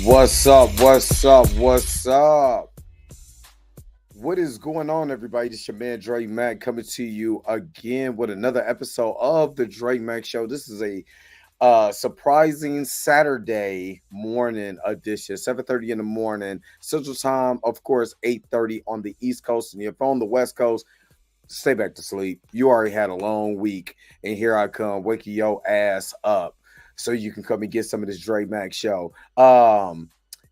What's up? What's up? What's up? What is going on, everybody? This is your man Dre Mac coming to you again with another episode of the Dre Mac Show. This is a surprising Saturday morning edition, 7:30 in the morning Central Time. Of course, 8:30 on the East Coast, and if on the West Coast, stay back to sleep. You already had a long week, and here I come, waking your ass up so you can come and get some of this Dre Mac Show.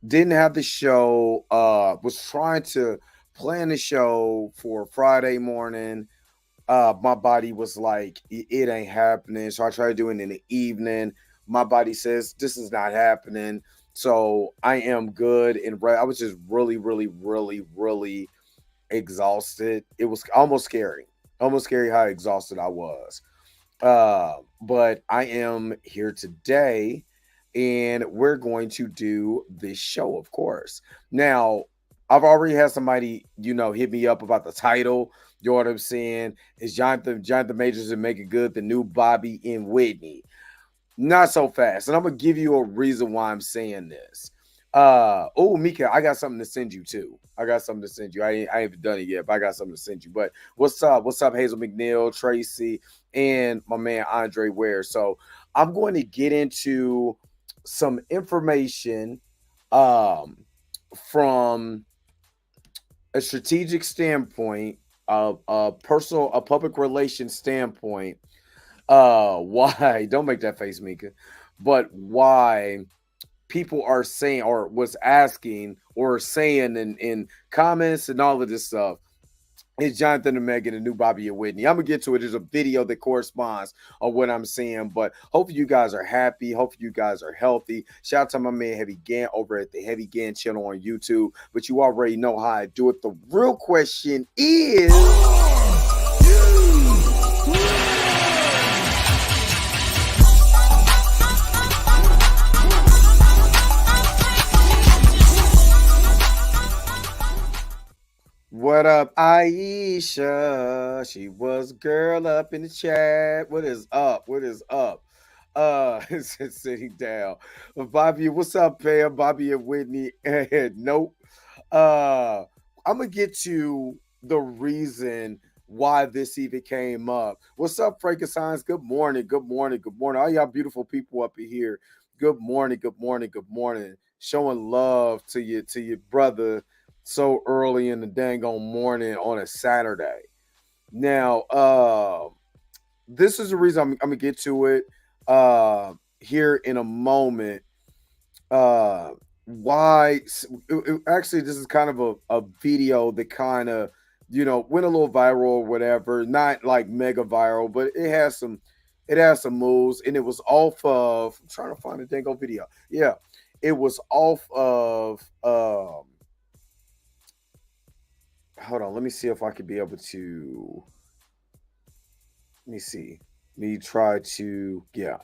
Didn't have the show. Was trying to plan the show for Friday morning. My body was like, it ain't happening. So I tried to do it in the evening. My body says this is not happening. So I am good. And I was just really, really, really, really exhausted. It was almost scary how exhausted I was. But I am here today and we're going to do this show, of course. Now, I've already had somebody, hit me up about the title. You know what I'm saying? Is Jonathan Majors and Meagan Good the new Bobby and Whitney? Not so fast. And I'm gonna give you a reason why I'm saying this. Mika, I got something to send you too. I got something to send you. I haven't done it yet, but I got something to send you. But what's up? What's up, Hazel McNeil, Tracy, and my man Andre Ware? So I'm going to get into some information um from a strategic standpoint, a public relations standpoint. Why? Don't make that face, Mika. But why people are saying or was asking or saying in comments and all of this stuff is Jonathan and Meagan the new Bobby and Whitney. I'm gonna get to it. There's a video that corresponds of what I'm saying, but hopefully you guys are happy. Hopefully you guys are healthy. Shout out to my man Heavy Gan over at the Heavy Gan channel on YouTube. But you already know how I do it. The real question is, what up, Aisha? She was girl up in the chat. What is up? What is up? It's sitting down. Bobby, what's up, fam? Bobby and Whitney. Nope. Uh, I'm gonna get to the reason why this even came up. What's up, Frankensteins? Good morning. Good morning. Good morning. All y'all beautiful people up in here. Good morning. Good morning. Good morning. Showing love to your brother so early in the dang on morning on a Saturday. Now, this is the reason I'm gonna get to it here in a moment. Uh, why? Actually, this is kind of a video that kind of went a little viral or whatever. Not like mega viral, but it has some moves, and it was off of. I'm trying to find a dang on video. Yeah, it was off of. Hold on, let me see if I could be able to. Let me see. Let me try to. Yeah,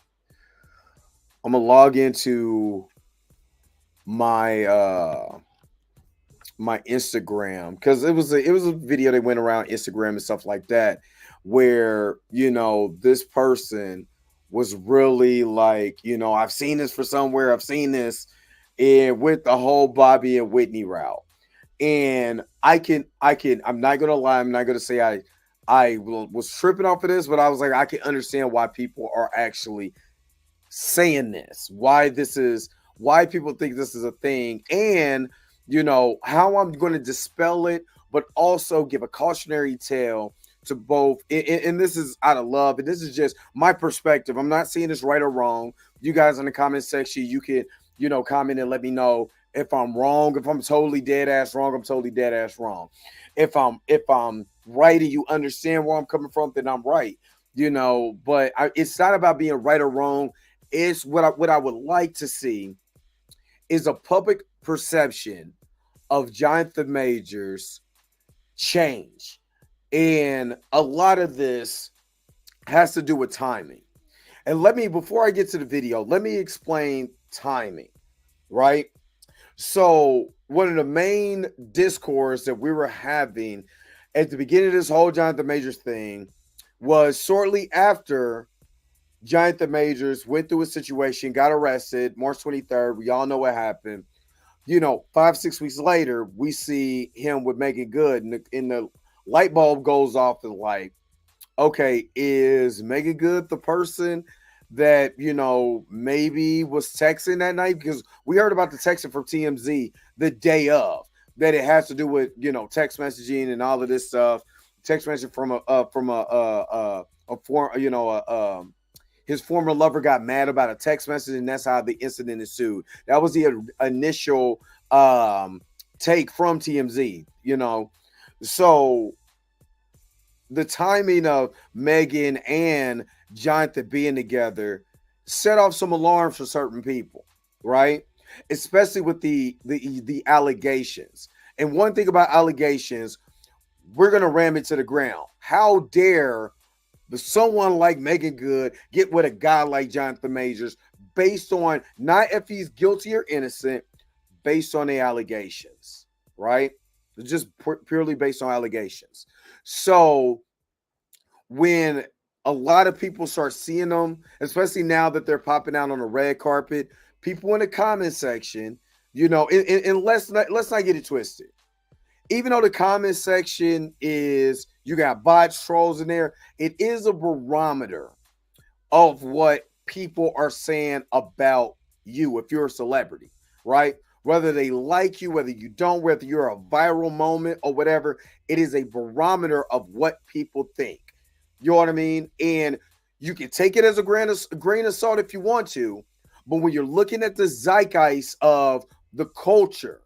I'm gonna log into my my Instagram because it was a video that went around Instagram and stuff like that, where this person was really like, I've seen this for somewhere, I've seen this, and with the whole Bobby and Whitney route. And I'm not gonna lie, I'm not gonna say was tripping off of this, but I was like, I can understand why people are actually saying this, why people think this is a thing, and how I'm going to dispel it, but also give a cautionary tale to both. And this is out of love, and this is just my perspective. I'm not saying this right or wrong. You guys in the comment section, you can comment and let me know if I'm wrong. If I'm totally dead ass wrong, I'm totally dead ass wrong. If I'm right and you understand where I'm coming from, then I'm right. But it's not about being right or wrong. It's what I would like to see is a public perception of Jonathan Majors change. And a lot of this has to do with timing. And before I get to the video, let me explain timing, right? So one of the main discourse that we were having at the beginning of this whole Jonathan Majors thing was shortly after Jonathan Majors went through a situation, got arrested March 23rd. We all know what happened. 5, 6 weeks later, we see him with Meagan Good, and the light bulb goes off and like, okay, is Meagan Good the person that, maybe was texting that night? Because we heard about the texting from TMZ the day of, that it has to do with, text messaging and all of this stuff. Text message from a form, his former lover got mad about a text message, and that's how the incident ensued. That was the initial take from TMZ, So the timing of Meagan and Jonathan being together set off some alarms for certain people, right? Especially with the allegations. And one thing about allegations, we're gonna ram it to the ground. How dare someone like Meagan Good get with a guy like Jonathan Majors based on not if he's guilty or innocent, based on the allegations, right? Just purely based on allegations. So when a lot of people start seeing them, especially now that they're popping out on the red carpet, people in the comment section, and let's not get it twisted. Even though the comment section is, you got bots, trolls in there, it is a barometer of what people are saying about you if you're a celebrity, right? Whether they like you, whether you don't, whether you're a viral moment or whatever, it is a barometer of what people think. You know what I mean? And you can take it as a grain of salt if you want to, but when you're looking at the zeitgeist of the culture,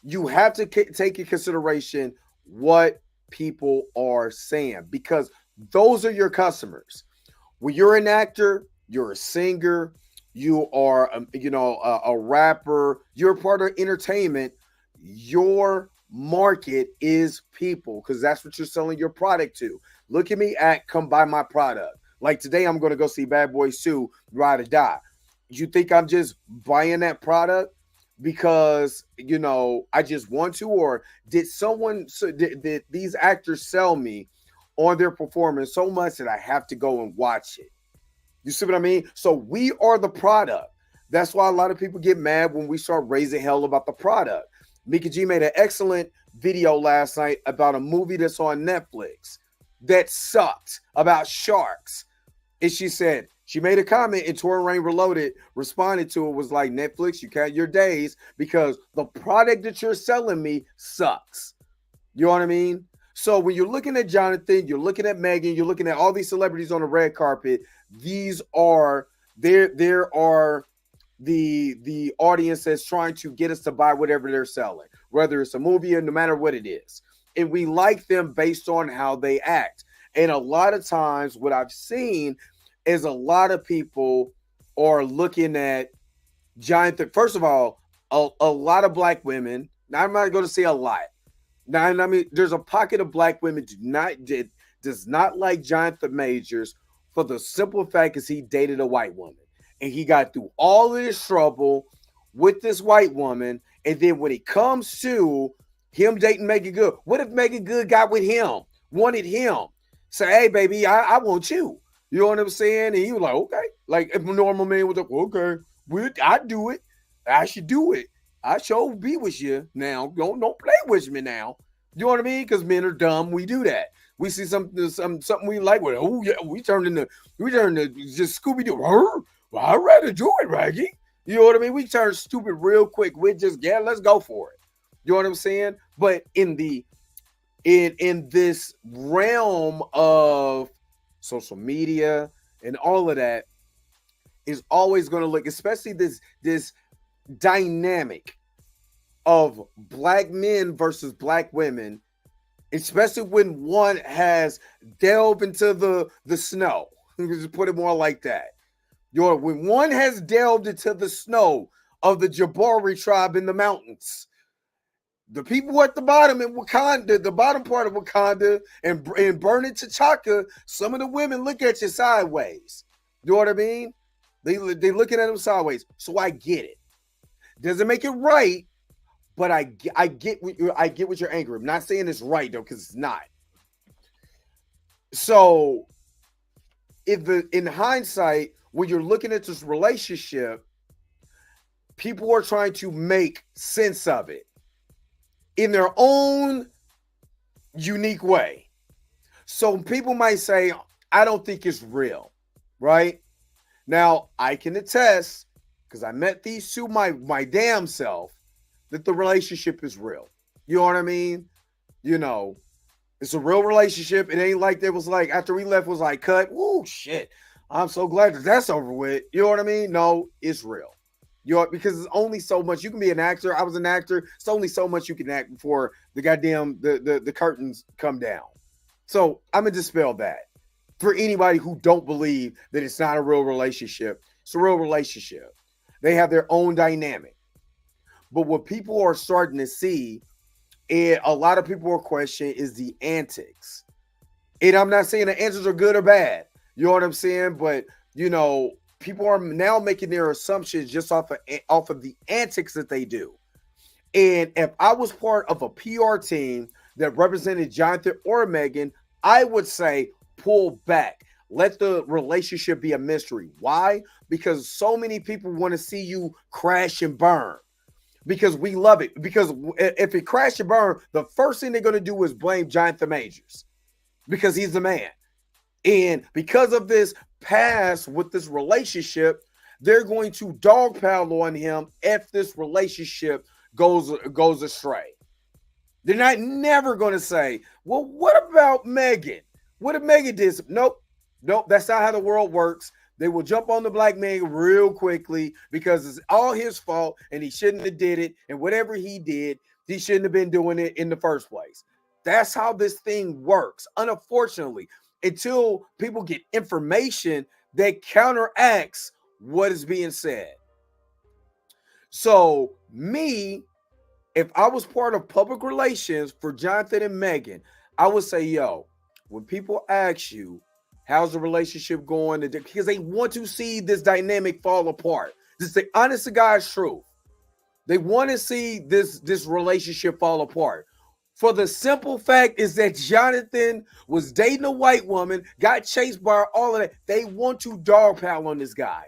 you have to take in consideration what people are saying, because those are your customers. When you're an actor, you're a singer, you are a rapper, you're part of entertainment, your market is people, because that's what you're selling your product to. Look at me, act, come buy my product. Like today, I'm going to go see Bad Boy Sue, Ride or Die. You think I'm just buying that product because I just want to, or did these actors sell me on their performance so much that I have to go and watch it? You see what I mean? So we are the product. That's why a lot of people get mad when we start raising hell about the product. Mika G made an excellent video last night about a movie that's on Netflix that sucked, about sharks. And she made a comment, and Tori Rain Reloaded responded to it, was like, Netflix, you count your days because the product that you're selling me sucks. You know what I mean? So when you're looking at Jonathan, you're looking at Meagan, you're looking at all these celebrities on the red carpet, there are the audience that's trying to get us to buy whatever they're selling, whether it's a movie or no matter what it is. And we like them based on how they act. And a lot of times what I've seen is a lot of people are looking at Jonathan. First of all, a lot of black women, now I'm not going to say a lot. Now, I mean, there's a pocket of black women does not like Jonathan Majors for the simple fact is he dated a white woman. And he got through all of this trouble with this white woman. And then when it comes to him dating Meagan Good, what if Meagan Good got with him, wanted him? Say, hey, baby, I want you. You know what I'm saying? And he was like, okay. Like if a normal man was like, okay, I do it. I should do it. I sure be with you now. Don't play with me now. You know what I mean? Because men are dumb. We do that. We see something we like with. Oh yeah, we turn into just Scooby Doo. Well, I'd rather do it, Raggy. You know what I mean? We turn stupid real quick. We just let's go for it. You know what I'm saying? But in this realm of social media and all of that, is always going to look, especially this dynamic of black men versus black women, especially when one has delved into the snow. Just put it more like that. When one has delved into the snow of the Jabari tribe in the mountains, the people at the bottom in Wakanda, the bottom part of Wakanda, and burning T'Chaka, some of the women look at you sideways. You know what I mean? They looking at them sideways. So I get it. Doesn't make it right, but I get what you're angry. I'm not saying it's right though, because it's not. So in hindsight, when you're looking at this relationship, people are trying to make sense of it in their own unique way. So people might say, I don't think it's real, right? Now, I can attest, because I met these two my damn self, that the relationship is real. You know what I mean? You know, it's a real relationship. It ain't like there was like after we left was like cut. Woo, shit. I'm so glad that that's over with. You know what I mean? No, it's real. You know, because it's only so much you can be an actor. I was an actor. It's only so much you can act before the goddamn the curtains come down. So I'm gonna dispel that for anybody who don't believe that it's not a real relationship. It's a real relationship. They have their own dynamic. But what people are starting to see, and a lot of people are questioning, is the antics. And I'm not saying the answers are good or bad. You know what I'm saying? But you know, people are now making their assumptions just off of the antics that they do. And if I was part of a PR team that represented Jonathan or Meagan, I would say pull back. Let the relationship be a mystery. Why? Because so many people want to see you crash and burn. Because we love it. Because if it crash and burn, the first thing they're going to do is blame Jonathan Majors because he's the man. And because of this past with this relationship, they're going to dogpile on him if this relationship goes astray. They're not never going to say, well, what about Meagan? What if Meagan did? Nope. That's not how the world works. They will jump on the black man real quickly because it's all his fault and he shouldn't have did it. And whatever he did, he shouldn't have been doing it in the first place. That's how this thing works. Unfortunately, until people get information that counteracts what is being said. So me, if I was part of public relations for Jonathan and Meagan, I would say, yo, when people ask you, how's the relationship going? Because they want to see this dynamic fall apart. This is the honest to God's truth. They want to see this relationship fall apart. For the simple fact is that Jonathan was dating a white woman, got chased by all of that. They want to dogpile on this guy,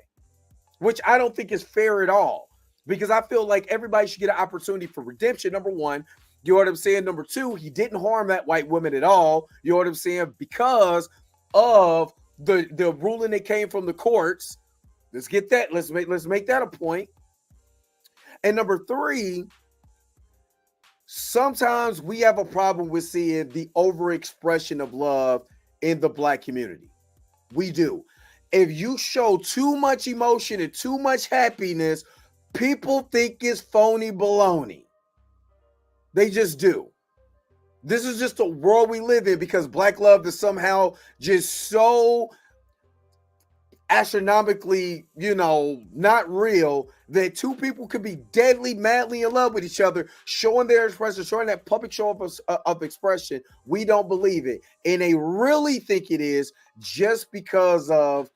which I don't think is fair at all. Because I feel like everybody should get an opportunity for redemption, number one. You know what I'm saying? Number two, he didn't harm that white woman at all. You know what I'm saying? Because of the ruling that came from the courts. Let's get that. Let's make that a point. And number three, sometimes we have a problem with seeing the overexpression of love in the black community. We do. If you show too much emotion and too much happiness, people think it's phony baloney. They just do. This is just the world we live in because black love is somehow just so astronomically, not real that two people could be deadly, madly in love with each other, showing their expression, showing that public show of expression. We don't believe it. And they really think it is just because of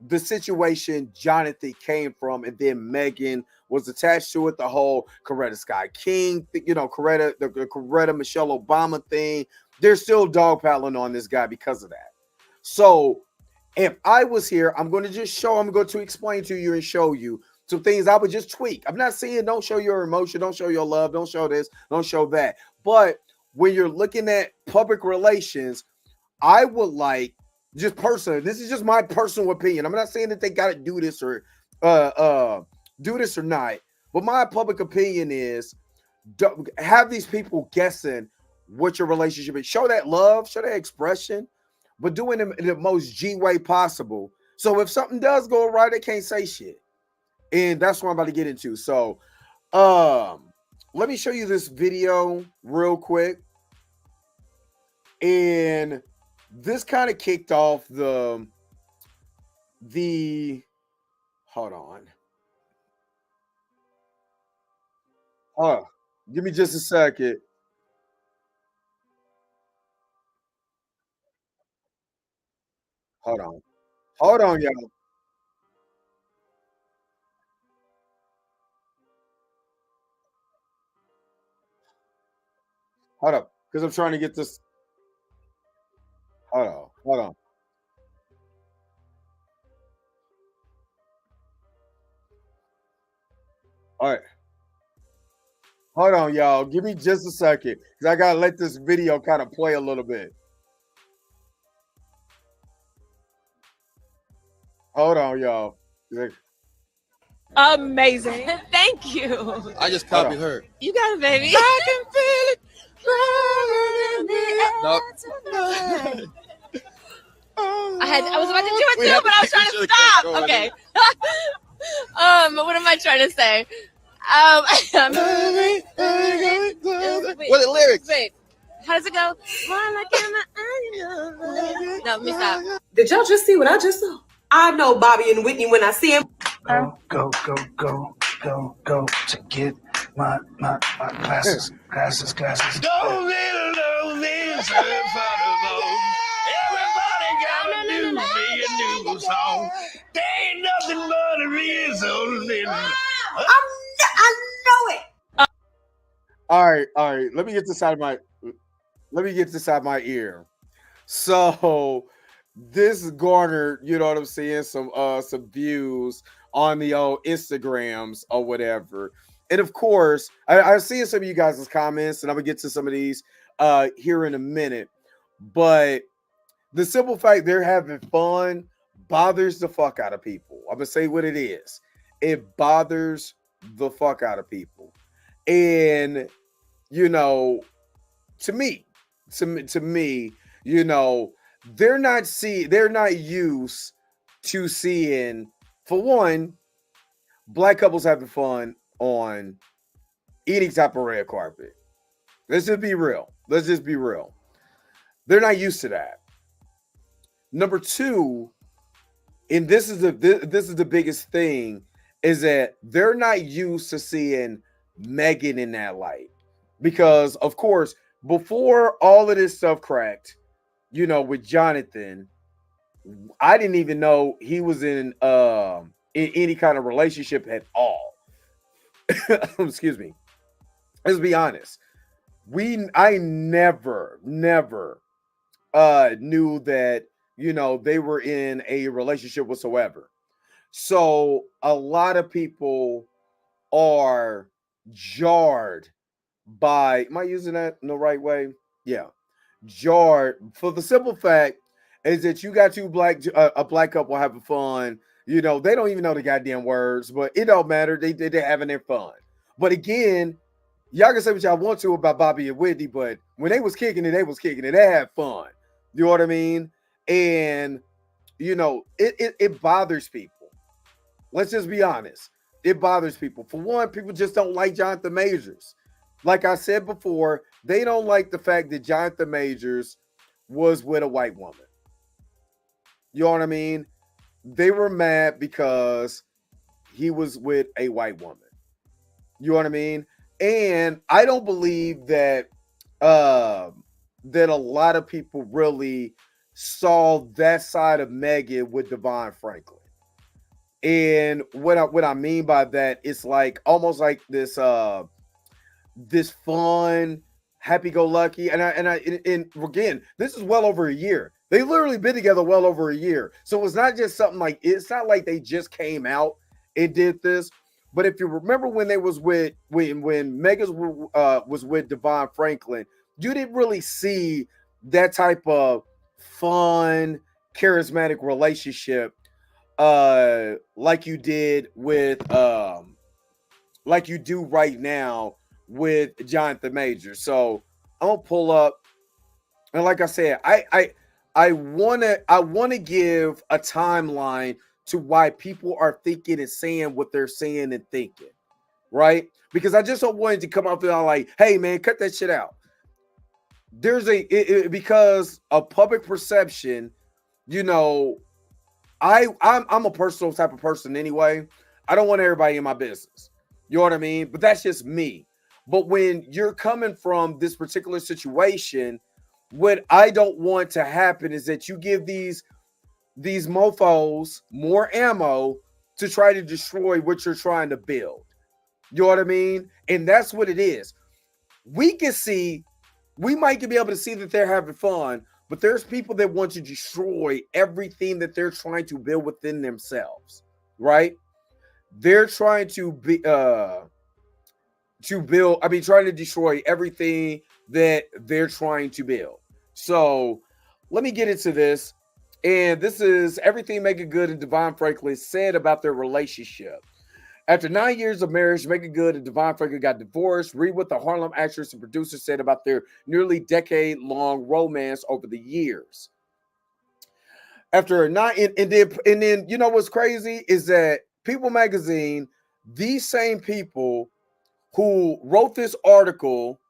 the situation Jonathan came from, and then Meagan was attached to it. The whole Coretta Scott King, Coretta, the Coretta Michelle Obama thing. They're still dogpiling on this guy because of that. So if I was here, I'm going to explain to you and show you some things I would just tweak. I'm not saying don't show your emotion, don't show your love, don't show this, don't show that. But when you're looking at public relations, I would like, just personally, this is just my personal opinion. I'm not saying that they got to do this or not, but my public opinion is have these people guessing what your relationship is. Show that love, show that expression, but doing it in the most G way possible. So if something does go right, they can't say shit. And that's what I'm about to get into. So let me show you this video real quick. And this kind of kicked off the hold on. Give me just a second. Hold on. Hold on, y'all. Hold up. Because I'm trying to get this. Hold on. Hold on. All right. Hold on, y'all. Give me just a second. Because I gotta let this video kind of play a little bit. Hold on, y'all. Amazing. Thank you. I just copied her. You got it, baby. I can feel it. I was about to do it too, but I was trying to stop. Okay. What am I trying to say? What are the lyrics? Wait. How does it go? No, let me stop. Did y'all just see what I just saw? I know Bobby and Whitney when I see him. Go to get my glasses. Don't live everybody gotta do me a new song. There ain't nothing but a reason. I know it. All right. Let me get this out of my ear. So this garnered, you know what I'm saying, some views on the old Instagrams or whatever. And of course, I've seen some of you guys' comments, and I'm gonna get to some of these here in a minute. But the simple fact they're having fun bothers the fuck out of people. I'm gonna say what it is. It bothers the fuck out of people. And you know, to me, you know, they're not used to seeing, for one, black couples having fun on any type of red carpet. Let's just be real. They're not used to that. Number two, and this is the biggest thing, is that they're not used to seeing Meagan in that light. Because, of course, before all of this stuff cracked, you know, with Jonathan, I didn't even know he was in any kind of relationship at all. Excuse me. Let's be honest. I never knew that, you know, they were in a relationship whatsoever. So a lot of people are jarred by, am I using that in the right way? Yeah. Jarred for the simple fact is that you got a black couple having fun. You know, they don't even know the goddamn words, but it don't matter. They're having their fun. But again, y'all can say what y'all want to about Bobby and Whitney, but when they was kicking it, They had fun. You know what I mean? And you know, it bothers people. Let's just be honest. It bothers people. For one, people just don't like Jonathan Majors. Like I said before, they don't like the fact that Jonathan Majors was with a white woman. You know what I mean? They were mad because he was with a white woman. You know what I mean? And I don't believe that that a lot of people really saw that side of Meagan with Devon Franklin. And what I mean by that, it's like almost like this fun, happy-go-lucky, and again, this is well over a year. They literally been together well over a year, so it's not just something like, it's not like they just came out and did this. But if you remember when they was with when Megan was with Devon Franklin, you didn't really see that type of fun, charismatic relationship like you did with like you do right now with Jonathan Major. So I'm gonna pull up, and like I said, I wanna give a timeline to why people are thinking and saying what they're saying and thinking, right? Because I just don't want it to come out there like, hey man, cut that shit out. There's because of public perception, you know, I'm a personal type of person anyway. I don't want everybody in my business. You know what I mean? But that's just me. But when you're coming from this particular situation, what I don't want to happen is that you give these mofos more ammo to try to destroy what you're trying to build. You know what I mean? And that's what it is. We might be able to see that they're having fun, but there's people that want to destroy everything that they're trying to build within themselves, right? They're trying to trying to destroy everything that they're trying to build. So let me get into this. And this is everything Meagan Good and Devon Franklin said about their relationship. After 9 years of marriage, Meagan Good and Devon Franklin got divorced. Read what the Harlem actress and producer said about their nearly decade-long romance over the years. After 9, and then you know what's crazy is that People Magazine, these same people who wrote this article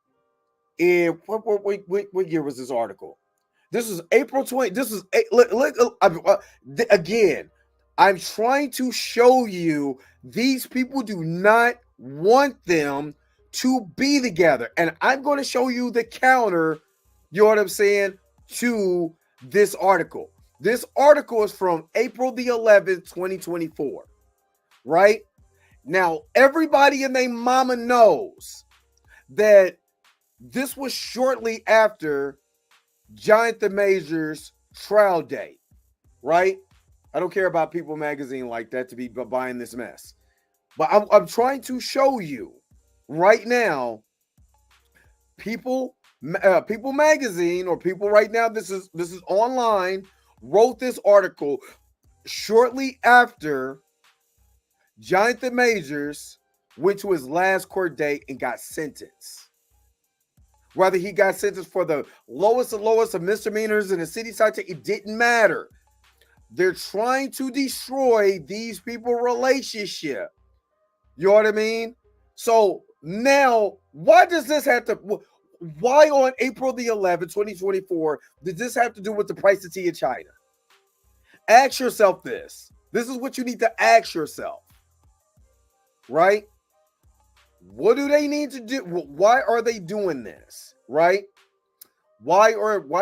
in what year was this article? This is April 20. This is again. I'm trying to show you these people do not want them to be together, and I'm going to show you the counter. You know what I'm saying, to this article. This article is from April the 11th, 2024. Right now, everybody and their mama knows that this was shortly after Jonathan Major's trial date, right? I don't care about People Magazine like that to be buying this mess. But I'm trying to show you right now, People Magazine, or People right now, this is online, wrote this article shortly after Jonathan Majors went to his last court date and got sentenced. Whether he got sentenced for the lowest of misdemeanors in the city side, it didn't matter. They're trying to destroy these people's relationship. You know what I mean? So now, why does this have to? Why on April the 11th, 2024, did this have to do with the price of tea in China? Ask yourself this. This is what you need to ask yourself. Right? What do they need to do? Why are they doing this? Right? Why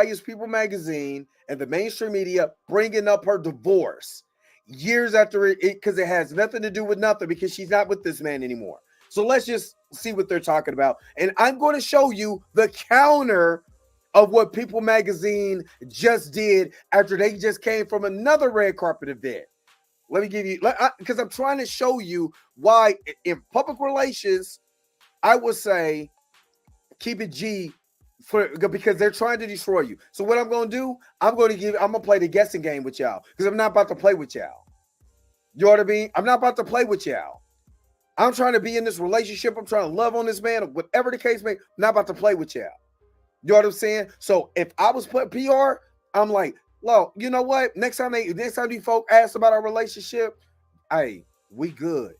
is People Magazine and the mainstream media bringing up her divorce years after it? Because it has nothing to do with nothing, because she's not with this man anymore. So let's just see what they're talking about. And I'm going to show you the counter of what People Magazine just did after they just came from another red carpet event. Let me give you, because I'm trying to show you why in public relations, I would say keep it G because they're trying to destroy you. So what I'm going to do, I'm going to play the guessing game with y'all, because I'm not about to play with y'all. You know what I mean? I'm not about to play with y'all. I'm trying to be in this relationship. I'm trying to love on this man, whatever the case may be. I'm not about to play with y'all. You know what I'm saying? So if I was put PR, I'm like, well, you know what? Next time these folk ask about our relationship, hey, we good.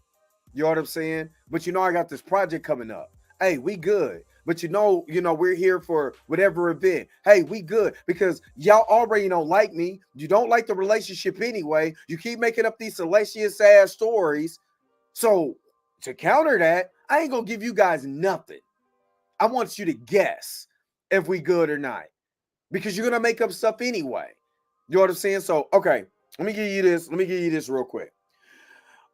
You know what I'm saying? But you know, I got this project coming up. Hey, we good. But you know, we're here for whatever event. Hey, we good, because y'all already don't like me. You don't like the relationship anyway. You keep making up these salacious ass stories. So to counter that, I ain't gonna give you guys nothing. I want you to guess if we good or not, because you're gonna make up stuff anyway. You know what I'm saying? So, okay, let me give you this real quick.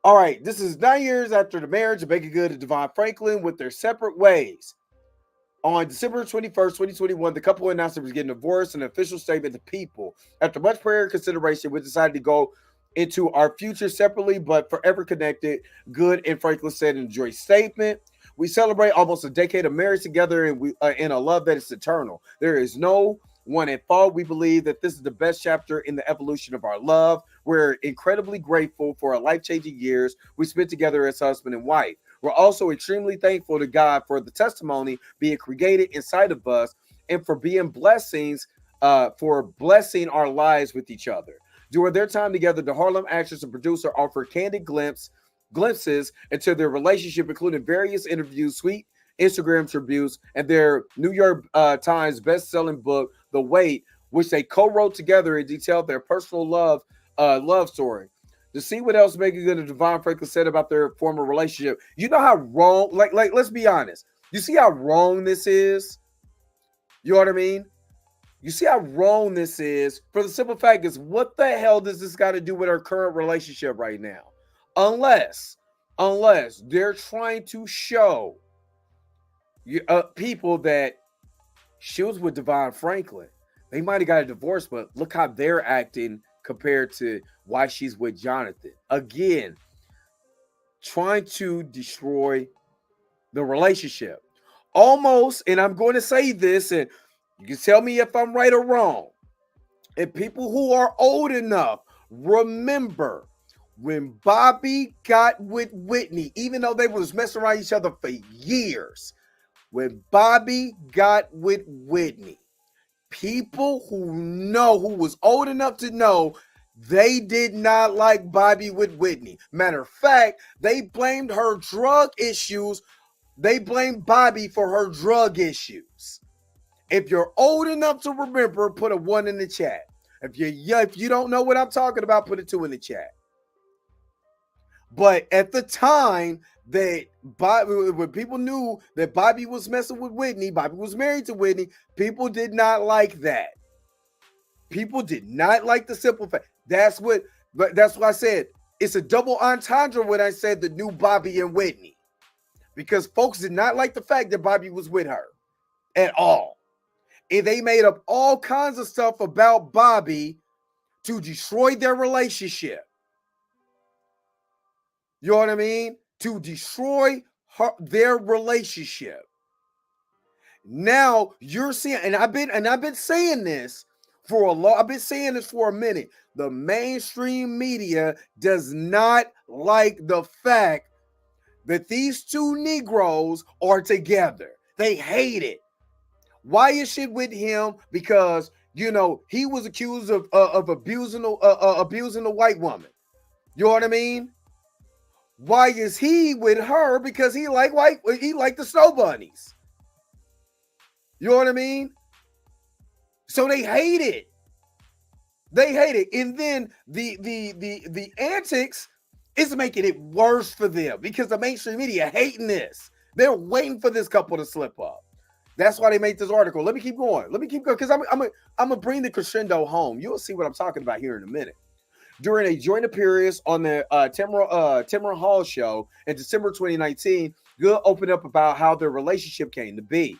All right, this is 9 years after the marriage of Meagan Good and Devon Franklin went their separate ways. On December 21st, 2021, the couple announced they was getting divorced in an official statement to People. After much prayer and consideration, we decided to go into our future separately but forever connected, Good and Franklin said in a joint statement. We celebrate almost a decade of marriage together, and we in a love that is eternal. There is no one at fault. We believe that this is the best chapter in the evolution of our love. We're incredibly grateful for our life-changing years we spent together as husband and wife. We're also extremely thankful to God for the testimony being created inside of us, and for being blessings, for blessing our lives with each other. During their time together, the Harlem actress and producer offered candid glimpses into their relationship, including various interviews, sweet Instagram tributes, and their New York Times best-selling book, The Wait, which they co-wrote together and detailed their personal love story. To see what else Meagan Good and Devon Franklin said about their former relationship, you know how wrong, like let's be honest. You see how wrong this is? You know what I mean? You see how wrong this is? For the simple fact is, what the hell does this got to do with our current relationship right now? Unless they're trying to show people that she was with Devon Franklin. They might have got a divorce, but look how they're acting compared to why she's with Jonathan. Again, trying to destroy the relationship. Almost, and I'm going to say this, and you can tell me if I'm right or wrong. And people who are old enough remember when Bobby got with Whitney, even though they was messing around each other for years, when Bobby got with Whitney, people who was old enough to know, they did not like Bobby with Whitney. Matter of fact, they blamed her drug issues. They blamed Bobby for her drug issues. If you're old enough to remember, put a 1 in the chat. If you don't know what I'm talking about, put a 2 in the chat. But at the time that when people knew that Bobby was messing with Whitney, Bobby was married to Whitney, people did not like that. People did not like the simple fact. That's why I said it's a double entendre when I said the new Bobby and Whitney. Because folks did not like the fact that Bobby was with her at all. And they made up all kinds of stuff about Bobby to destroy their relationship. You know what I mean? To destroy their relationship. Now you're seeing, and I've been saying this for I've been saying this for a minute. The mainstream media does not like the fact that these two Negroes are together. They hate it. Why is shit with him? Because he was accused of abusing a white woman. You know what I mean? Why is he with her? Because he like the Snow Bunnies. You know what I mean? So they hate it. They hate it. And then the antics is making it worse for them because the mainstream media hating this. They're waiting for this couple to slip up. That's why they made this article. Let me keep going because I'm gonna bring the crescendo home. You'll see what I'm talking about here in a minute. During a joint appearance on the Tamron Hall show in December 2019, Good opened up about how their relationship came to be.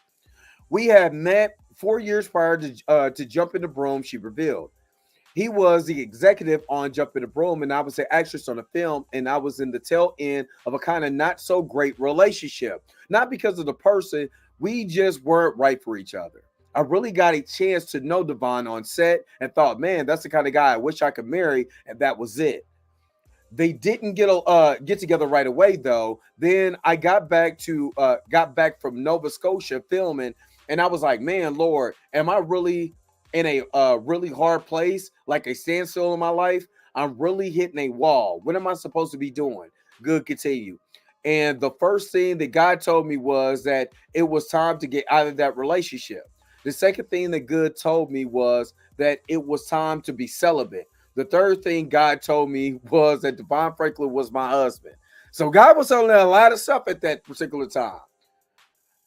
We had met 4 years prior to Jump in the Broom, she revealed. He was the executive on Jump in the Broom, and I was an actress on the film, and I was in the tail end of a kind of not so great relationship. Not because of the person, we just weren't right for each other. I really got a chance to know Devon on set and thought, man, that's the kind of guy I wish I could marry, and that was it. They didn't get together right away, though. Then I got back from Nova Scotia filming, and I was like, man, Lord, am I really in a really hard place, like a standstill in my life? I'm really hitting a wall. What am I supposed to be doing? Good, continue. And the first thing that God told me was that it was time to get out of that relationship. The second thing that Good told me was that it was time to be celibate. The third thing God told me was that Devon Franklin was my husband. So God was telling a lot of stuff at that particular time.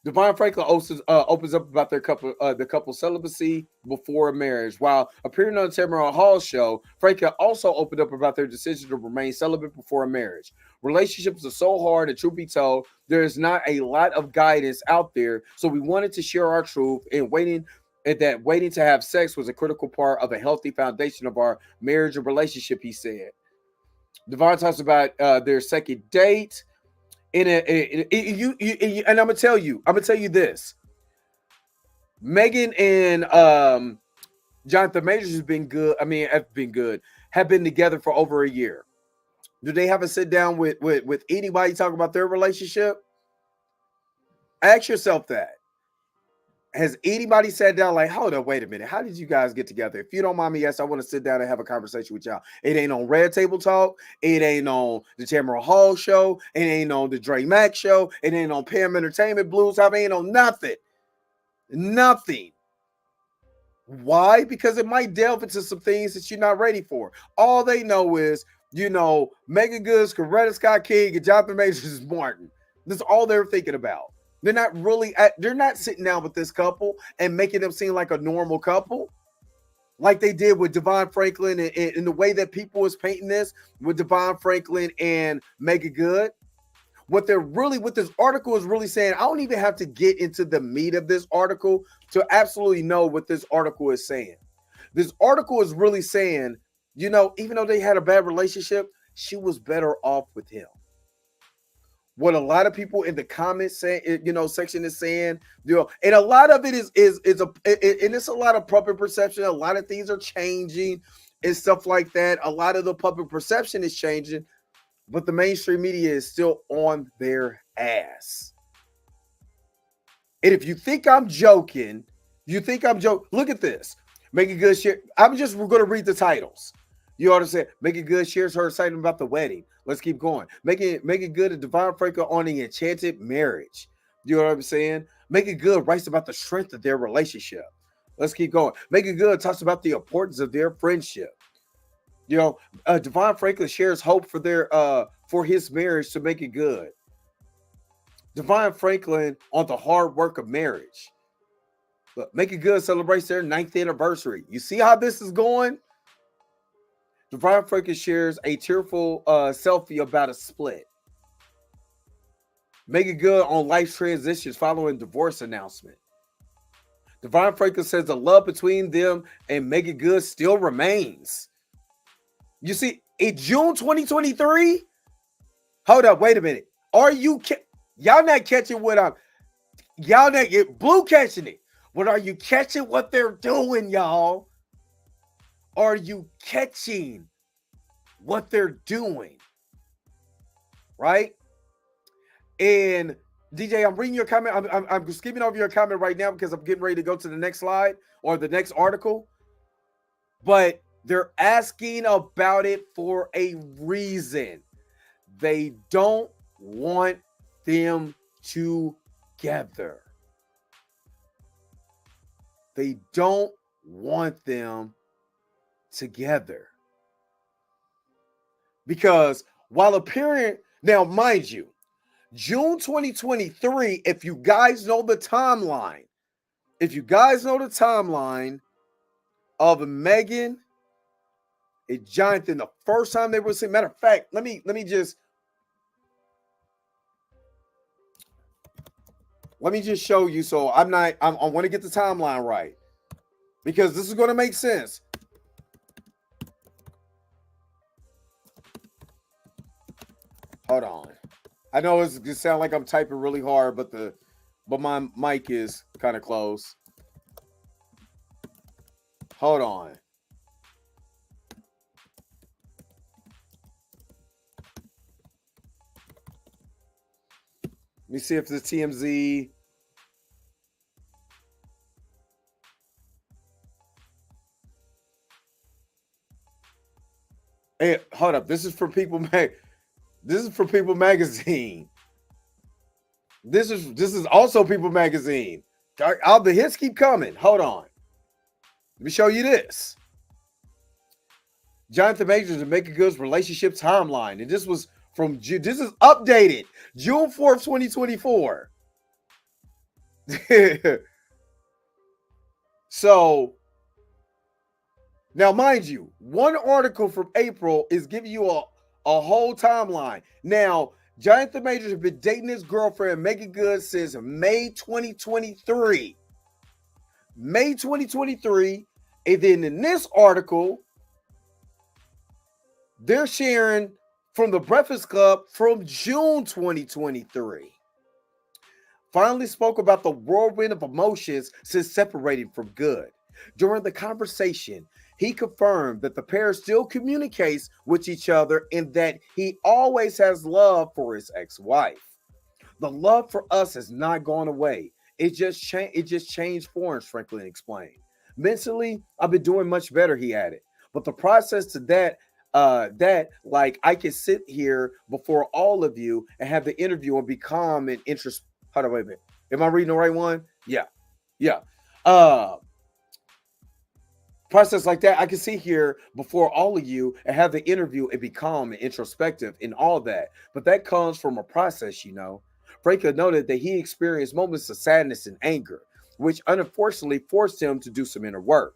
Devon Franklin opens up about the couple celibacy before marriage. While appearing on the Tamron Hall show, Franklin also opened up about their decision to remain celibate before marriage. Relationships are so hard, and truth be told, there is not a lot of guidance out there. So we wanted to share our truth, and waiting to have sex was a critical part of a healthy foundation of our marriage and relationship, he said. Devon talks about their second date. And I'm gonna tell you this. Meagan and Jonathan Majors have been good. Have been together for over a year. Do they have a sit down with anybody talking about their relationship? Ask yourself that. Has anybody sat down like, hold up, wait a minute, how did you guys get together? If you don't mind me asking, I want to sit down and have a conversation with y'all. It ain't on Red Table Talk. It ain't on the Tamron Hall show. It ain't on the Dre Mack show. It ain't on Pam Entertainment Blues. It ain't on nothing. Nothing. Why? Because it might delve into some things that you're not ready for. All they know is, Meagan Good, Coretta Scott King, and Jonathan Majors Martin. That's all they're thinking about. They're not sitting down with this couple and making them seem like a normal couple, like they did with Devon Franklin and the way that people is painting this with Devon Franklin and Meagan Good. What this article is really saying, I don't even have to get into the meat of this article to absolutely know what this article is saying. This article is really saying, even though they had a bad relationship, she was better off with him. what a lot of people in the comments say, section is saying, and a lot of it and it's a lot of public perception. A lot of things are changing and stuff like that. A lot of the public perception is changing, but the mainstream media is still on their ass. And if you think I'm joking, look at this. Meagan Good share. We're going to read the titles. You understand? Meagan Good shares her excitement about the wedding. Let's keep going. Meagan Good and Devon Franco on an enchanted marriage. You know what I'm saying? Meagan Good writes about the strength of their relationship. Let's keep going. Meagan Good talks about the importance of their friendship. Devon Franklin shares hope for his marriage to Meagan Good. Devon Franklin on the hard work of marriage. Look, Meagan Good celebrates their 9th anniversary. You see how this is going? Devon Franklin shares a tearful selfie about a split. Meagan Good on life transitions following divorce announcement. Devon Franklin says the love between them and Meagan Good still remains. You see, in June 2023, hold up, wait a minute. Are you y'all not catching what y'all not Blue catching it? But are you catching what they're doing, y'all? Are you catching what they're doing? Right? And DJ, I'm reading your comment. I'm skipping over your comment right now because I'm getting ready to go to the next slide or the next article. But they're asking about it for a reason. They don't want them together. They don't want them together. Because while appearing, now mind you, June 2023, if you guys know the timeline of Meagan and Jonathan, the first time they were seen, matter of fact, let me just show you. So I want to get the timeline right because this is going to make sense. Hold on. I know it's gonna sound like I'm typing really hard, but my mic is kind of close. Hold on. Let me see if the TMZ. Hey, hold up. This is for People Magazine. This is also People Magazine. The hits keep coming. Hold on. Let me show you this. Jonathan Majors and Meagan Good's relationship timeline. And this was from June. This is updated. June 4th, 2024. So now, mind you, one article from April is giving you a whole timeline. Now, Jonathan Majors has been dating his girlfriend, Meagan Good, since May 2023. May 2023. And then in this article, they're sharing from the Breakfast Club from June 2023. Finally spoke about the whirlwind of emotions since separating from Good. During the conversation, he confirmed that the pair still communicates with each other and that he always has love for his ex-wife. The love for us has not gone away. It just changed forms, Franklin explained. Mentally, I've been doing much better, he added. But the process to that I can sit here before all of you and have the interview and be calm and interest. Hold on, wait a minute. Am I reading the right one? Yeah. Process like that, I can sit here before all of you and have the interview and be calm and introspective and all that. But that comes from a process, you know. Franklin noted that he experienced moments of sadness and anger, which unfortunately forced him to do some inner work.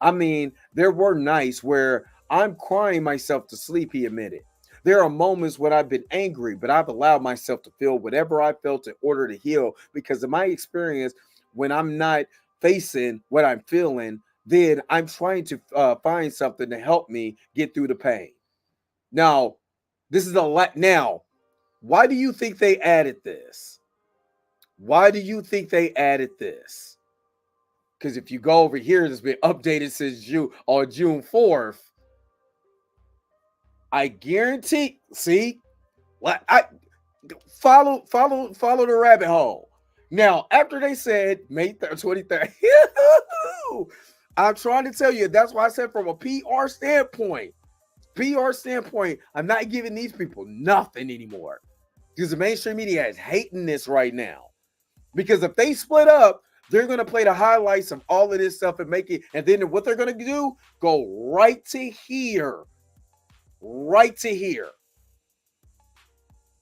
I mean, there were nights where I'm crying myself to sleep, he admitted. There are moments when I've been angry, but I've allowed myself to feel whatever I felt in order to heal, because in my experience, when I'm not facing what I'm feeling, then I'm trying to find something to help me get through the pain. Now, this is Why do you think they added this? Why do you think they added this? Because if you go over here, it's been updated since June 4th. I guarantee. See, what I follow the rabbit hole. Now, after they said May 23rd, I'm trying to tell you. That's why I said from a PR standpoint, I'm not giving these people nothing anymore because the mainstream media is hating this right now. Because if they split up, they're going to play the highlights of all of this stuff and make it. And then what they're going to do, go right to here. Right to here.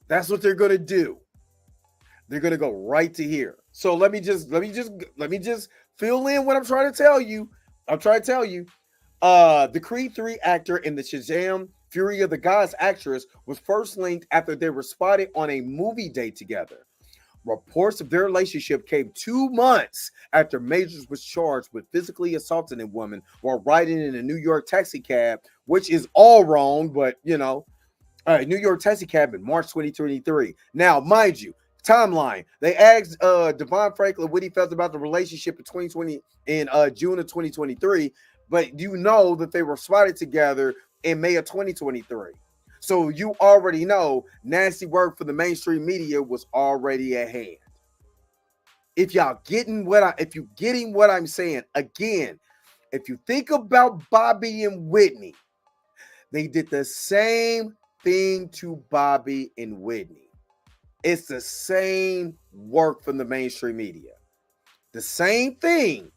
That's what they're going to do. They're going to go right to here. So let me just fill in what I'm trying to tell you. The Creed 3 actor and the Shazam Fury of the Gods actress was first linked after they were spotted on a movie date together. Reports of their relationship came 2 months after Majors was charged with physically assaulting a woman while riding in a New York taxi cab, which is all wrong, but New York taxi cab in March 2023. Now, mind you, timeline. They asked Devon Franklin what he felt about the relationship in 2020 in June of 2023, but you know that they were spotted together in May of 2023. So you already know nasty work for the mainstream media was already at hand. If y'all getting what I'm saying, again, if you think about Bobby and Whitney, they did the same thing to Bobby and Whitney. It's the same work from the mainstream media. The same thing.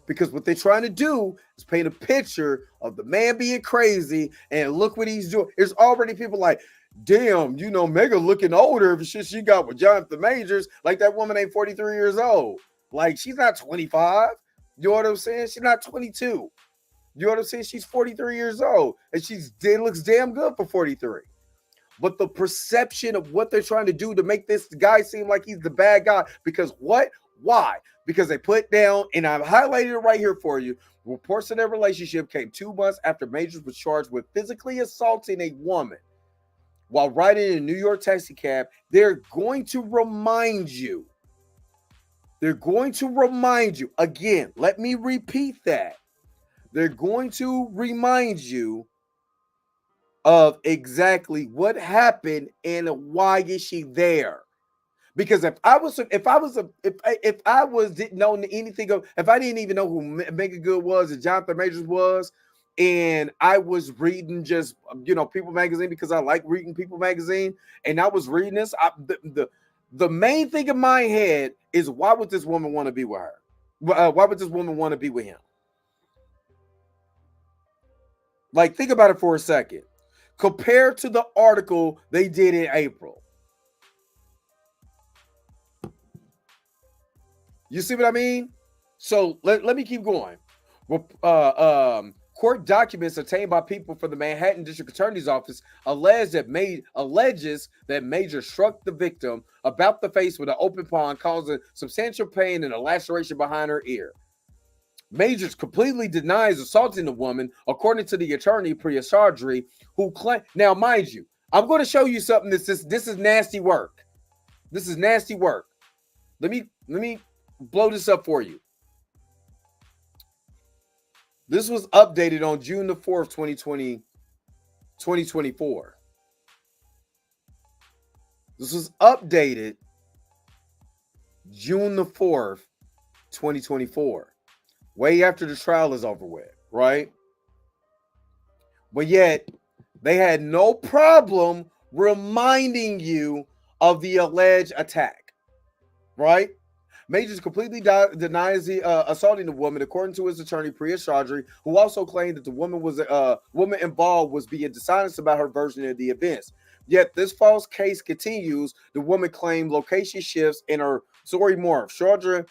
Because what they're trying to do is paint a picture of the man being crazy and look what he's doing. There's already people like, damn, Megan looking older if shit she got with Jonathan Majors. Like that woman ain't 43 years old. Like she's not 25. You know what I'm saying? She's not 22. You know what I'm saying? She's 43 years old and looks damn good for 43. But the perception of what they're trying to do to make this guy seem like he's the bad guy, because what? Why? Because they put down, and I've highlighted it right here for you, reports of their relationship came 2 months after Majors was charged with physically assaulting a woman while riding in a New York taxi cab. They're going to remind you. Again, let me repeat that. They're going to remind you of exactly what happened and why is she there. Because if I didn't know anything of, if I didn't even know who Meagan Good was and Jonathan Majors was, and I was reading just People Magazine because I like reading People Magazine, and I was reading this, the main thing in my head is, why would this woman want to be with her? Why would this woman want to be with him? Like, think about it for a second. Compared to the article they did in April. You see what I mean? So let me keep going. Court documents obtained by people from the Manhattan District Attorney's Office alleges that Major struck the victim about the face with an open palm, causing substantial pain and a laceration behind her ear. Majors completely denies assaulting the woman, according to the attorney Priya Chaudhry, who claimed. Now, mind you, I'm going to show you something. This is nasty work. This is nasty work. Let me blow this up for you. This was updated on June the 4th, 2024. This was updated June the 4th, 2024. Way after the trial is over with, right? But yet, they had no problem reminding you of the alleged attack, right? Majors completely denies assaulting the woman, according to his attorney, Priya Chaudhry, who also claimed that the woman involved was being dishonest about her version of the events. Yet this false case continues. The woman claimed location shifts in her story more. Chaudhry,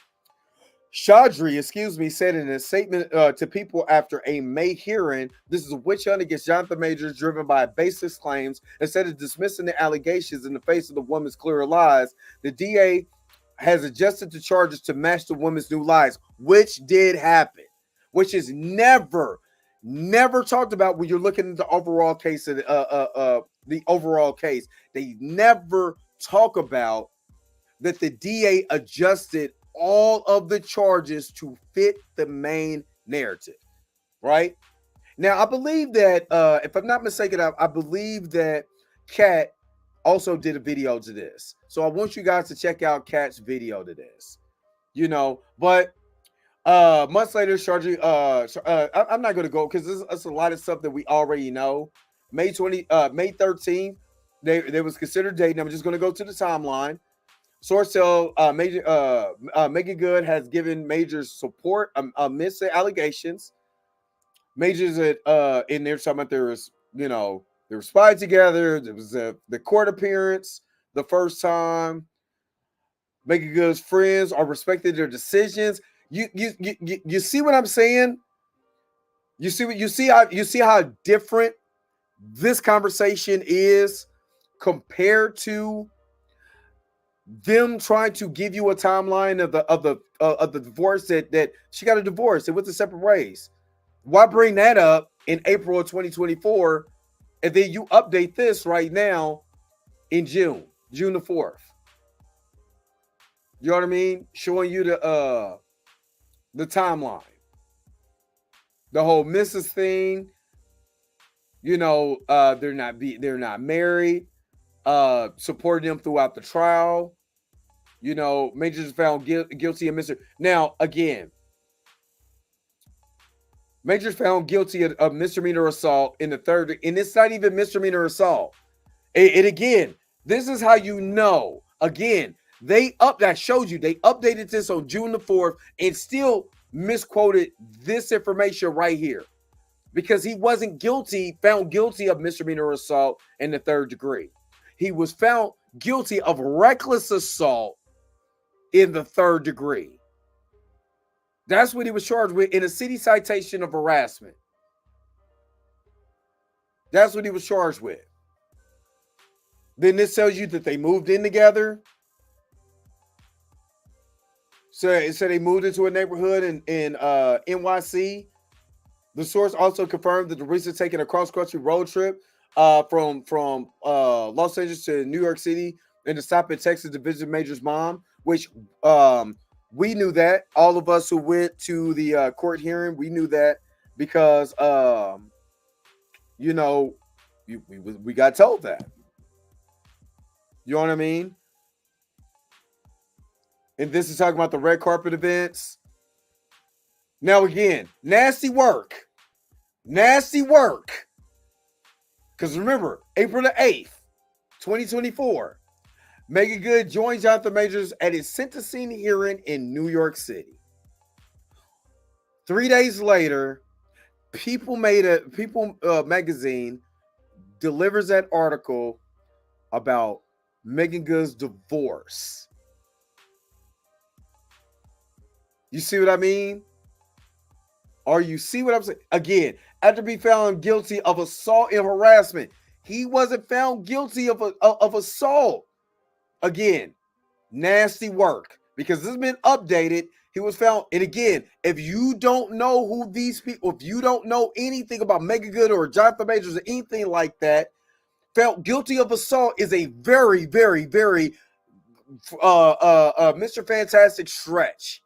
said in a statement to People after a May hearing, this is a witch hunt against Jonathan Majors driven by baseless claims. Instead of dismissing the allegations in the face of the woman's clear lies, the DA has adjusted the charges to match the woman's new lies, which did happen, which is never never talked about when you're looking at the overall case of the overall case. They never talk about that the DA adjusted all of the charges to fit the main narrative, right? Now, I believe that, if I'm not mistaken, I believe that Kat also did a video to this. So I want you guys to check out Kat's video to this, but months later, I'm not going to go because it's a lot of stuff that we already know. May 13th, they was considered dating. I'm just going to go to the timeline. Source tell Meagan Good has given Majors support amidst the allegations. Majors in there talking about there was, they were spied together. There was the court appearance the first time. Meagan Good's friends are respecting their decisions. You see what I'm saying? You see how different this conversation is compared to them trying to give you a timeline of the divorce that she got a divorce. It was a separate ways. Why bring that up in April of 2024, and then you update this right now in June the 4th? You know what I mean? Showing you the timeline, the whole Mrs. thing. They're not married. Supporting them throughout the trial. Majors found guilty of misdemeanor. Now, again, Majors found guilty of misdemeanor assault in the third, and it's not even misdemeanor assault. And again, this is how you know. Again, I showed you, they updated this on June the 4th and still misquoted this information right here because he wasn't found guilty of misdemeanor assault in the third degree. He was found guilty of reckless assault in the third degree. That's what he was charged with in a city citation of harassment. That's what he was charged with. Then this tells you that they moved in together. So they moved into a neighborhood in NYC. The source also confirmed that the recent taking a cross-country road trip from Los Angeles to New York City and to stop in Texas to visit Major's mom, which we knew that. All of us who went to the court hearing, we knew that because we got told that. You know what I mean? And this is talking about the red carpet events. Now again, nasty work. Nasty work. Because remember, April the 8th, 2024, Meagan Good joined Jonathan Majors at his sentencing hearing in New York City. 3 days later, People magazine delivers that article about Meagan Good's divorce. You see what I mean? Or you see what I'm saying? Again, after being found guilty of assault and harassment, he wasn't found guilty of assault. Again, nasty work because this has been updated. He was found, and again, if you don't know who these people, if you don't know anything about Meagan Good or Jonathan Majors or anything like that, found guilty of assault is a very, very, very Mr. Fantastic stretch.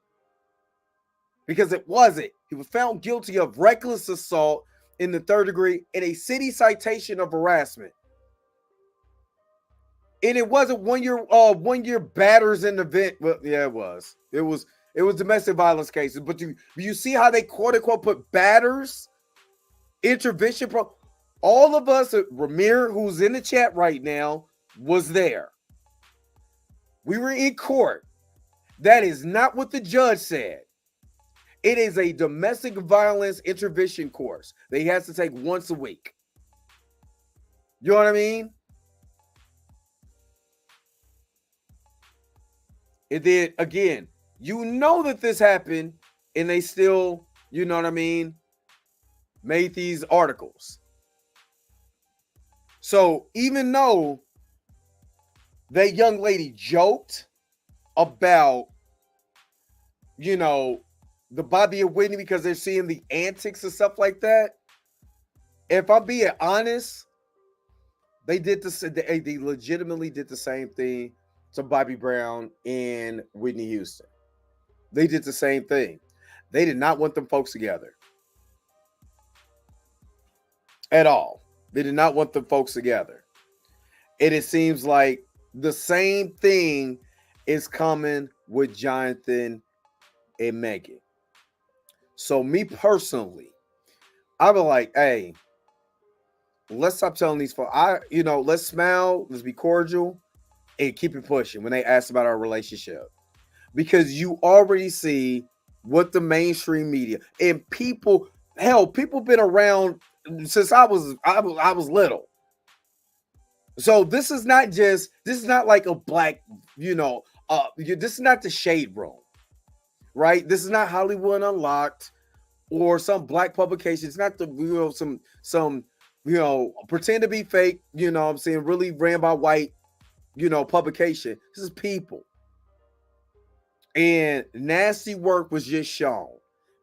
Because it wasn't. He was found guilty of reckless assault in the third degree in a city citation of harassment. And it wasn't 1 year batters in the vent. Well, yeah, it was. It was domestic violence cases. But you see how they quote unquote put batters, intervention pro. All of us, Ramir, who's in the chat right now, was there. We were in court. That is not what the judge said. It is a domestic violence intervention course that he has to take once a week. You know what I mean? And then again, you know that this happened and they still, you know what I mean, made these articles. So even though that young lady joked about, the Bobby and Whitney because they're seeing the antics and stuff like that, if I'm being honest, they legitimately did the same thing to Bobby Brown and Whitney Houston. They did the same thing. They did not want them folks together at all. They did not want them folks together. And it seems like the same thing is coming with Jonathan and Meagan. So me personally, I be like, hey, let's stop telling these folks. Let's smile, let's be cordial, and keep it pushing when they ask about our relationship. Because you already see what the mainstream media and people been around since I was little. So this is not like a black, this is not the Shade Room, right? This is not Hollywood Unlocked or some black publication. It's not some pretend to be fake, really ran by white, publication. This is people. And nasty work was just shown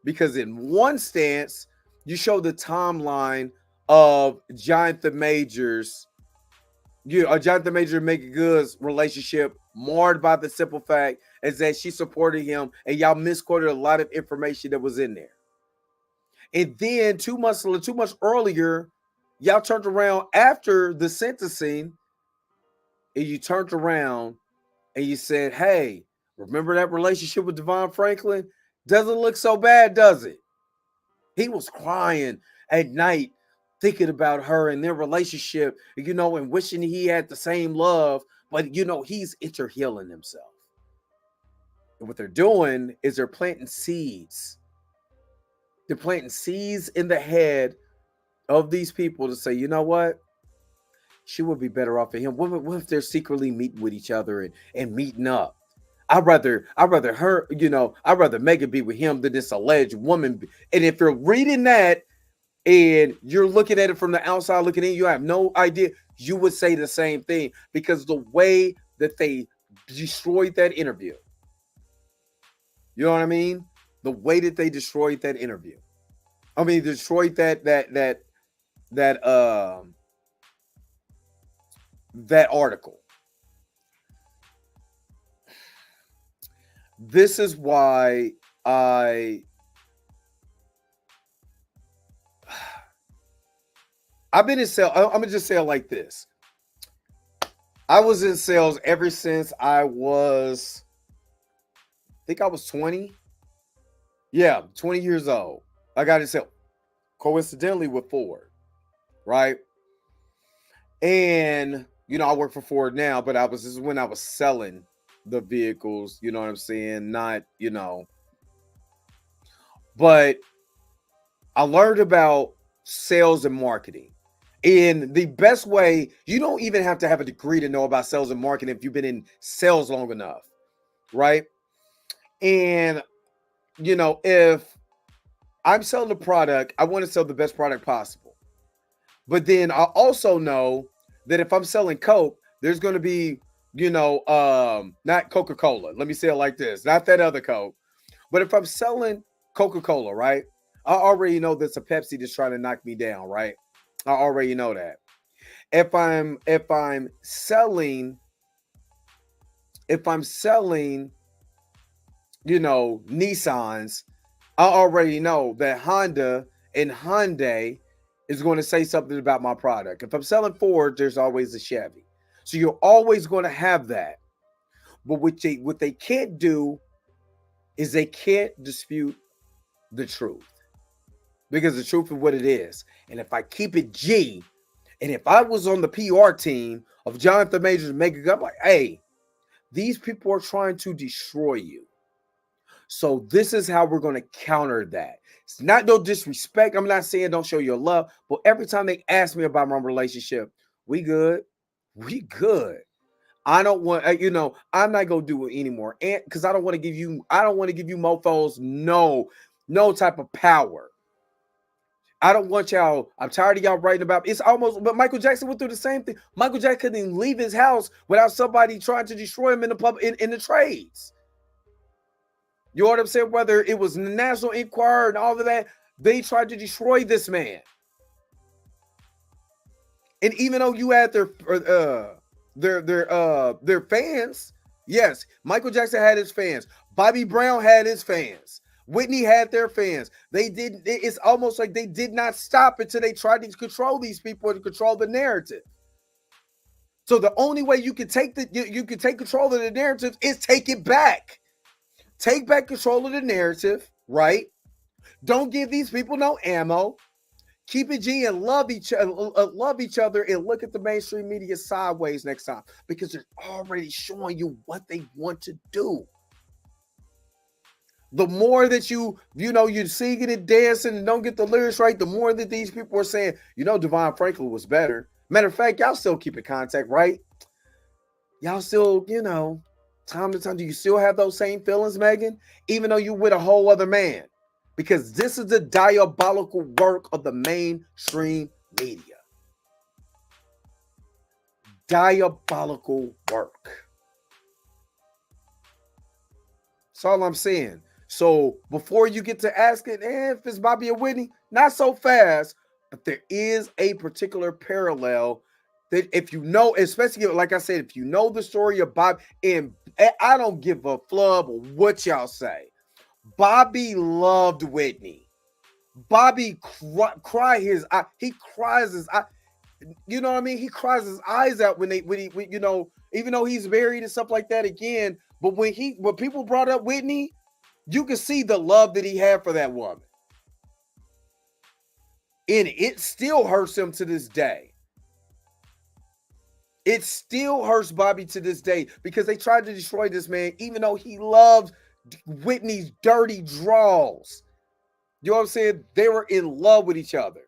because in one stance, you show the timeline of Jonathan Majors and Meagan Good's relationship marred by the simple fact is that she supported him and y'all misquoted a lot of information that was in there. And then 2 months earlier, y'all turned around after the sentencing and you turned around and you said, hey, remember that relationship with Devon Franklin? Doesn't look so bad, does it? He was crying at night thinking about her and their relationship, and wishing he had the same love, but, he's interhealing himself. And what they're doing is they're planting seeds. They're planting seeds in the head of these people to say, you know what? She would be better off with him. What if they're secretly meeting with each other and meeting up? I'd rather her, I'd rather Meagan be with him than this alleged woman. And if you're reading that and you're looking at it from the outside looking in, you have no idea, you would say the same thing because the way that they destroyed that interview. You know what I mean? The way that they destroyed that interview. I mean, destroyed that article. This is why I've been in sales. I'm gonna just say it like this. I was in sales ever since I think I was 20. Yeah, 20 years old. I got in sales coincidentally with Ford, right? And I work for Ford now, but this is when I was selling the vehicles, you know what I'm saying? Not, but I learned about sales and marketing. In the best way, you don't even have to have a degree to know about sales and marketing if you've been in sales long enough, right? And, if I'm selling a product, I want to sell the best product possible. But then I also know that if I'm selling Coke, there's going to be, not Coca-Cola. Let me say it like this. Not that other Coke. But if I'm selling Coca-Cola, right? I already know there's a Pepsi that's trying to knock me down, right? I already know that. If I'm selling, Nissans, I already know that Honda and Hyundai is going to say something about my product. If I'm selling Ford, there's always a Chevy. So you're always going to have that. But what they can't do is they can't dispute the truth. Because the truth is what it is. And if I keep it G, and if I was on the PR team of Jonathan Majors and Meagan Goode, I'm like, hey, these people are trying to destroy you. So this is how we're going to counter that. It's not no disrespect. I'm not saying don't show your love, but every time they ask me about my relationship, we good. We good. I don't want, I'm not going to do it anymore. And because I don't want to give you mofos no type of power. I don't want y'all. I'm tired of y'all writing about it's almost, but Michael Jackson went through the same thing. Michael Jackson couldn't even leave his house without somebody trying to destroy him in the trades. You know what I'm saying? Whether it was the National Enquirer and all of that, they tried to destroy this man. And even though you had their fans, yes, Michael Jackson had his fans. Bobby Brown had his fans. Whitney had their fans. They didn't. It's almost like they did not stop until they tried to control these people and control the narrative. So the only way you can take control of the narrative is take it back. Take back control of the narrative, right? Don't give these people no ammo. Keep it G and love each other, and look at the mainstream media sideways next time, because they're already showing you what they want to do. The more that you're singing and dancing and don't get the lyrics right, the more that these people are saying, Devon Franklin was better. Matter of fact, y'all still keep in contact, right? Y'all still, time to time, do you still have those same feelings, Meagan? Even though you with a whole other man? Because this is the diabolical work of the mainstream media. Diabolical work. That's all I'm saying. So before you get to asking if it's Bobby or Whitney, not so fast, but there is a particular parallel that if you know, especially like I said, if you know the story of Bob, and I don't give a flub what y'all say. Bobby loved Whitney. Bobby cried his eye. He cries his eye. You know what I mean? He cries his eyes out when even though he's married and stuff like that again. But when people brought up Whitney, you can see the love that he had for that woman. And it still hurts him to this day. It still hurts Bobby to this day because they tried to destroy this man, even though he loved Whitney's dirty draws. You know what I'm saying? They were in love with each other.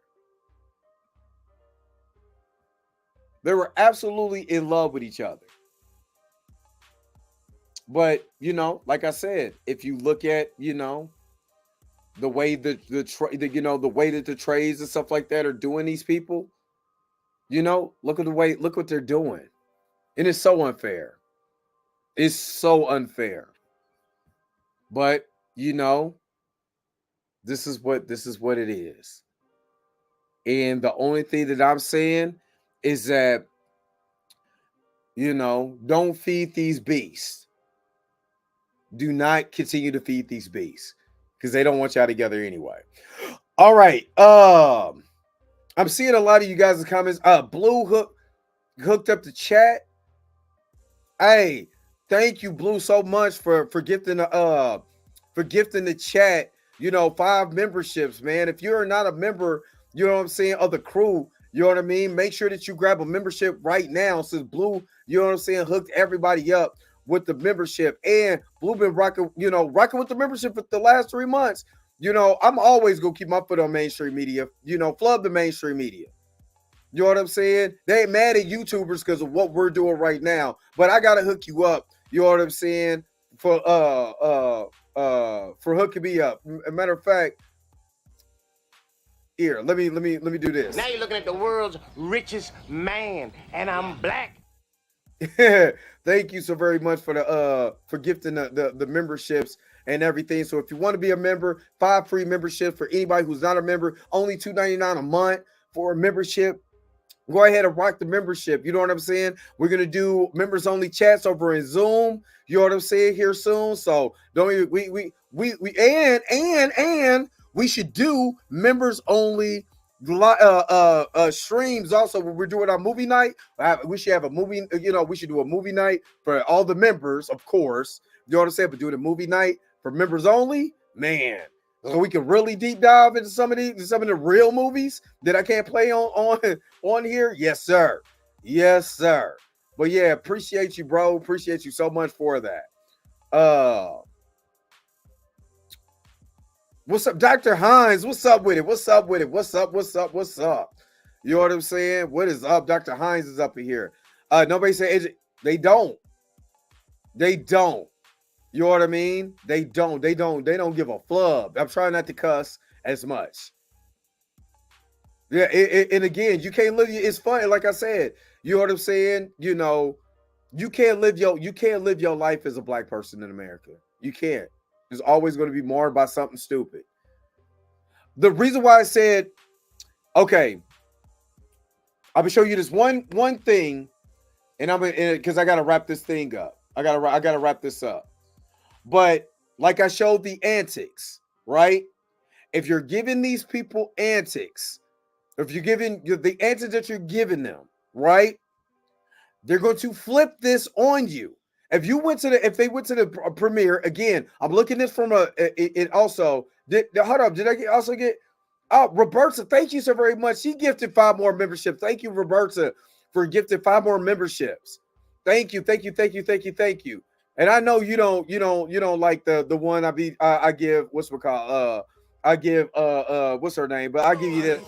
They were absolutely in love with each other. But, like I said, if you look at, the way the way that the trades and stuff like that are doing these people, look what they're doing. And it's so unfair. It's so unfair. But, this is what it is. And the only thing that I'm saying is that, don't feed these beasts. Do not continue to feed these beasts because they don't want y'all together anyway. All right. I'm seeing a lot of you guys' comments. Blue hooked up the chat. Hey, thank you, Blue, so much for gifting the chat. 5 memberships, man. If you're not a member, of the crew, you know what I mean? Make sure that you grab a membership right now, since Blue, hooked everybody up with the membership. And Blue been rocking with the membership for the last 3 months. I'm always gonna keep my foot on mainstream media, flood the mainstream media. You know what I'm saying? They ain't mad at YouTubers because of what we're doing right now, but I gotta hook you up. You know what I'm saying? For hooking me up. As a matter of fact, here, let me do this. Now you're looking at the world's richest man, and I'm black. Thank you so very much for gifting the memberships and everything. So if you want to be a member, 5 free memberships for anybody who's not a member, only $2.99 a month for a membership. Go ahead and rock the membership. You know what I'm saying? We're gonna do members only chats over in Zoom. You know what I'm saying, here soon. So don't we we should do members only streams also when we're doing our movie night. We should have a movie, we should do a movie night for all the members, of course. You know what I'm saying? But doing a movie night for members only, man. So we can really deep dive into some of the real movies that I can't play on here. Yes, sir. Yes, sir. But yeah, appreciate you, bro. Appreciate you so much for that. What's up, Dr. Hines? What's up with it? What's up with it? What's up? What's up? What's up? You know what I'm saying? What is up? Dr. Hines is up in here. Nobody said they don't. They don't. You know what I mean? They don't give a flub. I'm trying not to cuss as much. Yeah, and again, you can't live. It's funny, like I said. You know what I'm saying? You can't live your life as a black person in America. You can't. It's always going to be marred by something stupid. The reason why I said, okay, I'm gonna show you this one thing, and I'm gonna, because I gotta wrap this thing up. I gotta wrap this up. But like I showed the antics, right? If you're giving these people antics, if you're giving the antics that you're giving them, right? They're going to flip this on you. If they went to the premiere again, I'm looking at this from it also. Hold up, did I also get? Oh, Roberta, thank you so very much. She gifted 5 more memberships. Thank you, Roberta, for gifting 5 more memberships. Thank you. And I know you don't like the one I give what's her name, but I give you that.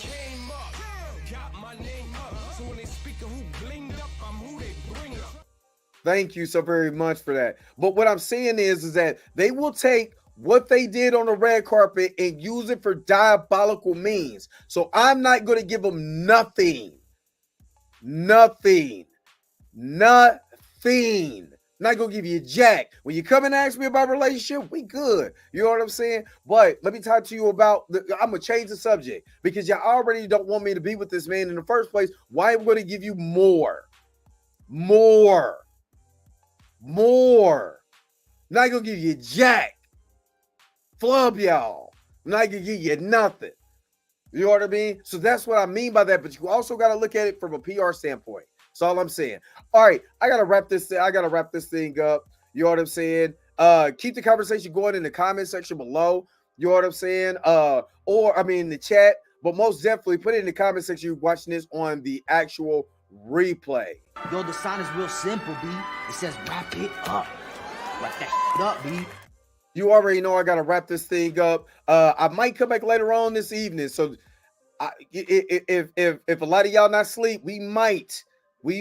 Thank you so very much for that. But what I'm saying is that they will take what they did on the red carpet and use it for diabolical means. So I'm not going to give them nothing. Not going to give you jack. When you come and ask me about relationship, we good. You know what I'm saying? But let me talk to you about, I'm going to change the subject because y'all already don't want me to be with this man in the first place. Why am I going to give you more? Not going to give you jack. Flub y'all. Not going to give you nothing. You know what I mean? So that's what I mean by that. But you also got to look at it from a PR standpoint. That's all I'm saying. All right, I gotta wrap this thing up. You know what I'm saying? Keep the conversation going in the comment section below. You know what I'm saying? In the chat. But most definitely put it in the comment section. You're watching this on the actual replay. Yo, the sign is real simple, B. It says wrap it up. Wrap that up, B. You already know I gotta wrap this thing up. I might come back later on this evening. So if a lot of y'all not sleep, we might. No,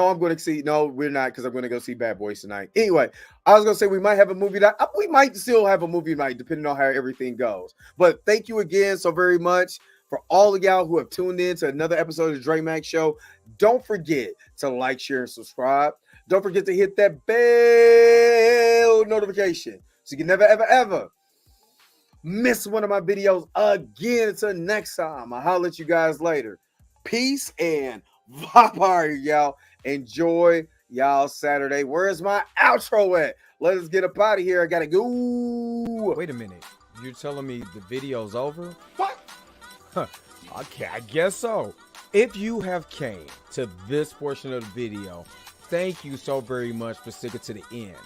I'm going to see. No, we're not, because I'm going to go see Bad Boys tonight. Anyway, I was going to say we might have a movie night. We might still have a movie night, depending on how everything goes. But thank you again so very much for all of y'all who have tuned in to another episode of the Dre Max Show. Don't forget to like, share, and subscribe. Don't forget to hit that bell notification so you can never, ever, ever miss one of my videos again. Until next time, I'll holler at you guys later. Peace and vibe, y'all. Enjoy y'all Saturday. Where's my outro at? Let us get up out of here. I gotta go. Wait a minute. You're telling me the video's over? What? Okay, I guess so. If you have came to this portion of the video, thank you so very much for sticking to the end.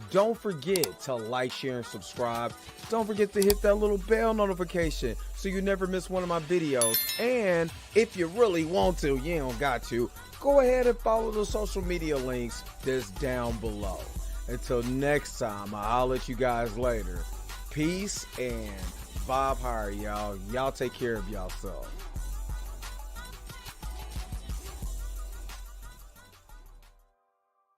Don't forget to like, share, and subscribe. Don't forget to hit that little bell notification so you never miss one of my videos. And if you really want to, you don't got to, go ahead and follow the social media links that's down below. Until next time, I'll let you guys later. Peace and vibe higher, y'all. Y'all take care of yourself.